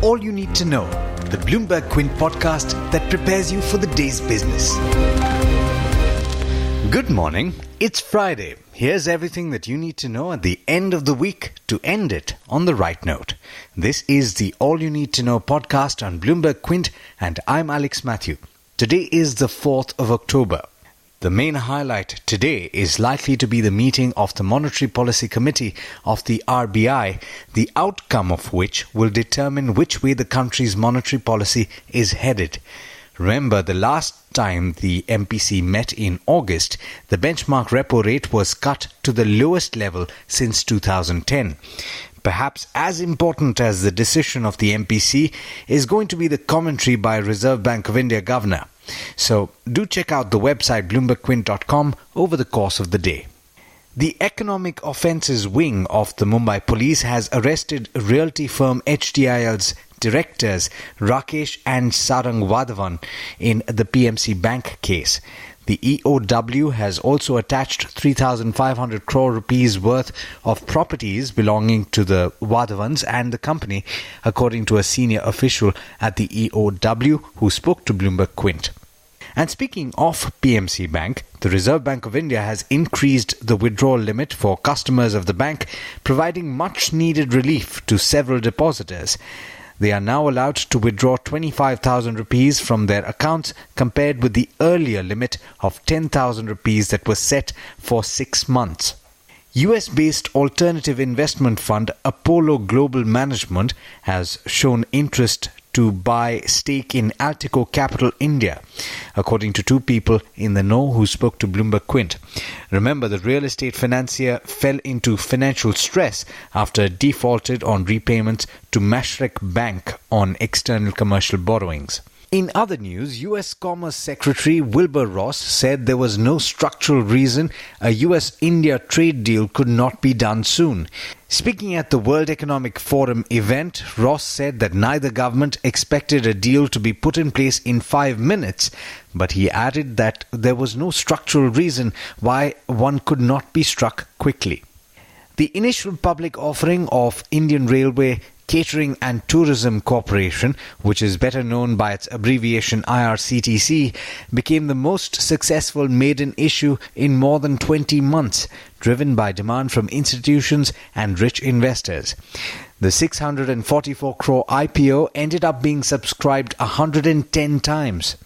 all you need to know, the Bloomberg Quint podcast that prepares you for the day's business. Good morning. It's Friday. Here's everything that you need to know at the end of the week to end it on the right note. This is the All You Need to Know podcast on Bloomberg Quint, and I'm Alex Matthew. Today is the 4th of October. The main highlight today is likely to be the meeting of the Monetary Policy Committee of the RBI, the outcome of which will determine which way the country's monetary policy is headed. Remember, the last time the MPC met in August, the benchmark repo rate was cut to the lowest level since 2010. Perhaps as important as the decision of the MPC is going to be the commentary by Reserve Bank of India Governor. So do check out the website bloombergquint.com over the course of the day. The Economic Offences Wing of the Mumbai Police has arrested realty firm HDIL's directors Rakesh and Sarang Wadhavan in the PMC Bank case. The EOW has also attached 3,500 crore rupees worth of properties belonging to the Wadhavans and the company, according to a senior official at the EOW who spoke to Bloomberg Quint. And speaking of PMC Bank, the Reserve Bank of India has increased the withdrawal limit for customers of the bank, providing much needed relief to several depositors. They are now allowed to withdraw 25,000 rupees from their accounts compared with the earlier limit of 10,000 rupees that was set for 6 months. US-based alternative investment fund Apollo Global Management has shown interest to buy stake in Altico Capital India, according to two people in the know who spoke to Bloomberg Quint. Remember, the real estate financier fell into financial stress after it defaulted on repayments to Mashreq Bank on external commercial borrowings. In other news, U.S. Commerce Secretary Wilbur Ross said there was no structural reason a U.S.-India trade deal could not be done soon. Speaking at the World Economic Forum event, Ross said that neither government expected a deal to be put in place in 5 minutes, but he added that there was no structural reason why one could not be struck quickly. The initial public offering of Indian Railway Catering and Tourism Corporation, which is better known by its abbreviation IRCTC, became the most successful maiden issue in more than 20 months, driven by demand from institutions and rich investors. The 644 crore IPO ended up being subscribed 110 times.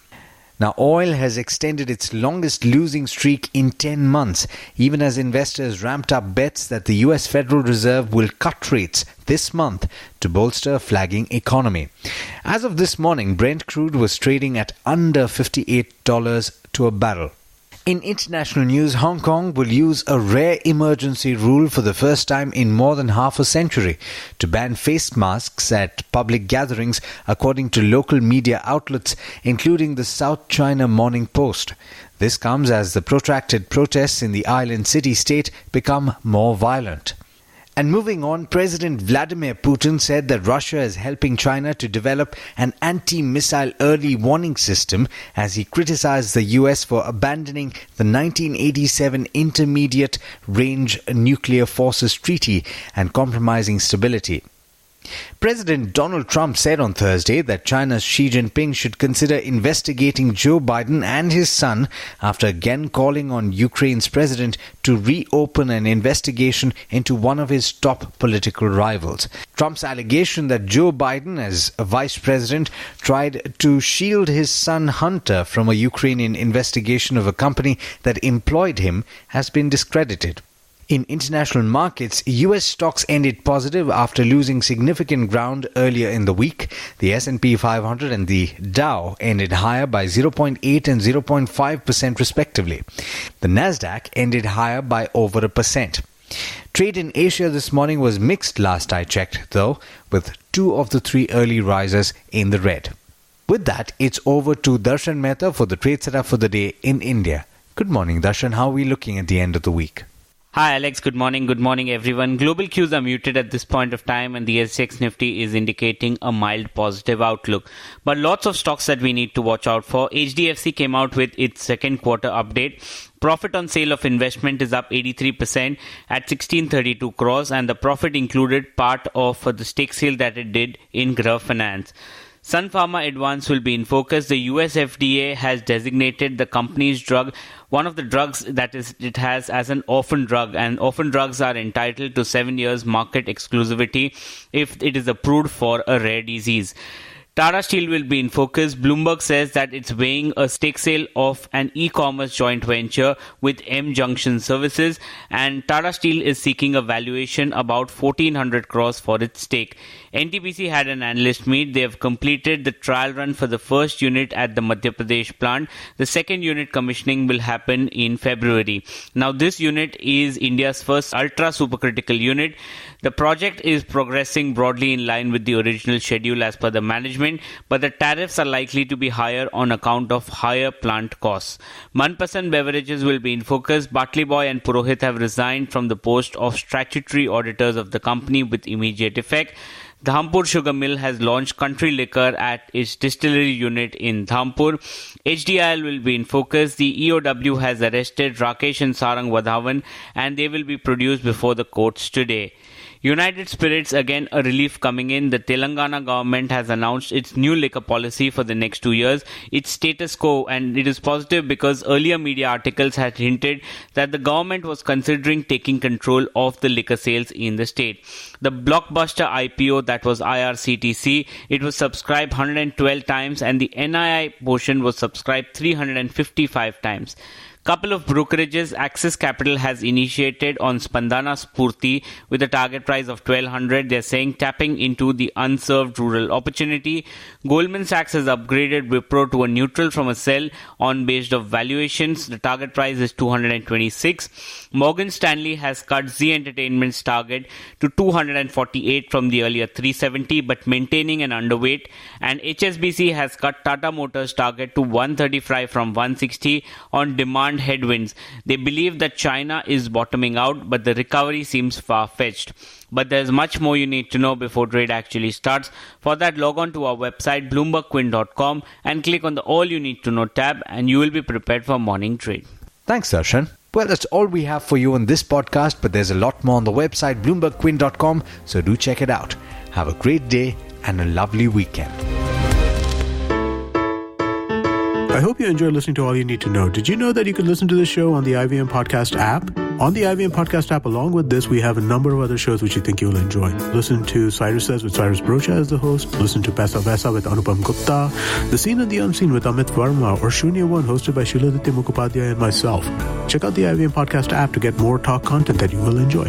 Now, oil has extended its longest losing streak in 10 months, even as investors ramped up bets that the US Federal Reserve will cut rates this month to bolster a flagging economy. As of this morning, Brent crude was trading at under $58 to a barrel. In international news, Hong Kong will use a rare emergency rule for the first time in more than half a century to ban face masks at public gatherings, according to local media outlets, including the South China Morning Post. This comes as the protracted protests in the island city-state become more violent. And moving on, President Vladimir Putin said that Russia is helping China to develop an anti-missile early warning system as he criticized the US for abandoning the 1987 Intermediate Range Nuclear Forces Treaty and compromising stability. President Donald Trump said on Thursday that China's Xi Jinping should consider investigating Joe Biden and his son after again calling on Ukraine's president to reopen an investigation into one of his top political rivals. Trump's allegation that Joe Biden, as a vice president, tried to shield his son Hunter from a Ukrainian investigation of a company that employed him has been discredited. In international markets, US stocks ended positive after losing significant ground earlier in the week. The S&P 500 and the Dow ended higher by 0.8 and 0.5% respectively. The Nasdaq ended higher by over 1%. Trade in Asia this morning was mixed last I checked, though, with 2 of the 3 early risers in the red. With that, it's over to Darshan Mehta for the trade setup for the day in India. Good morning, Darshan. How are we looking at the end of the week? Hi Alex, good morning. Good morning everyone. Global cues are muted at this point of time and the SGX Nifty is indicating a mild positive outlook. But lots of stocks that we need to watch out for. HDFC came out with its second quarter update. Profit on sale of investment is up 83% at 1632 crores and the profit included part of the stake sale that it did in Grah Finance. Sun Pharma Advance will be in focus. The US FDA has designated the company's drug, one of the drugs that it has, as an orphan drug, and orphan drugs are entitled to 7 years market exclusivity if it is approved for a rare disease. Tata Steel will be in focus. Bloomberg says that it's weighing a stake sale of an e-commerce joint venture with M Junction Services, and Tata Steel is seeking a valuation about 1,400 crores for its stake. NTPC had an analyst meet. They have completed the trial run for the first unit at the Madhya Pradesh plant. The second unit commissioning will happen in February. Now, this unit is India's first ultra supercritical unit. The project is progressing broadly in line with the original schedule as per the management, but the tariffs are likely to be higher on account of higher plant costs. Manpasand Beverages will be in focus. Bartley Boy and Purohit have resigned from the post of statutory auditors of the company with immediate effect. Dhampur Sugar Mill has launched country liquor at its distillery unit in Dhampur. HDIL will be in focus. The EOW has arrested Rakesh and Sarang Wadhawan and they will be produced before the courts today. United Spirits, again a relief coming in. The Telangana government has announced its new liquor policy for the next 2 years. It's status quo, and it is positive because earlier media articles had hinted that the government was considering taking control of the liquor sales in the state. The blockbuster IPO, that was IRCTC, it was subscribed 112 times and the NII portion was subscribed 355 times. Couple of brokerages. Axis Capital has initiated on Spandana Spurti with a target price of 1200. They're saying tapping into the unserved rural opportunity. Goldman Sachs has upgraded Wipro to a neutral from a sell on based of valuations. The target price is 226. Morgan Stanley has cut Z Entertainment's target to 248 from the earlier 370, but maintaining an underweight. And HSBC has cut Tata Motors' target to 135 from 160 on demand headwinds. They believe that China is bottoming out, but the recovery seems far-fetched. But there's much more you need to know before trade actually starts. For that, log on to our website bloombergquint.com and click on the All You Need to Know tab and you will be prepared for morning trade. Thanks, Darshan. Well, that's all we have for you on this podcast, but there's a lot more on the website bloombergquint.com, so do check it out. Have a great day and a lovely weekend. I hope you enjoyed listening to All You Need to Know. Did you know that you can listen to the show on the IVM Podcast app? On the IVM Podcast app, along with this, we have a number of other shows which you think you'll enjoy. Listen to Cyrus Says with Cyrus Brocha as the host. Listen to Paisa Vaisa with Anupam Gupta. The Scene and the Unseen with Amit Verma. Or Shunya One hosted by Shiladitya Mukhopadhyay and myself. Check out the IVM Podcast app to get more talk content that you will enjoy.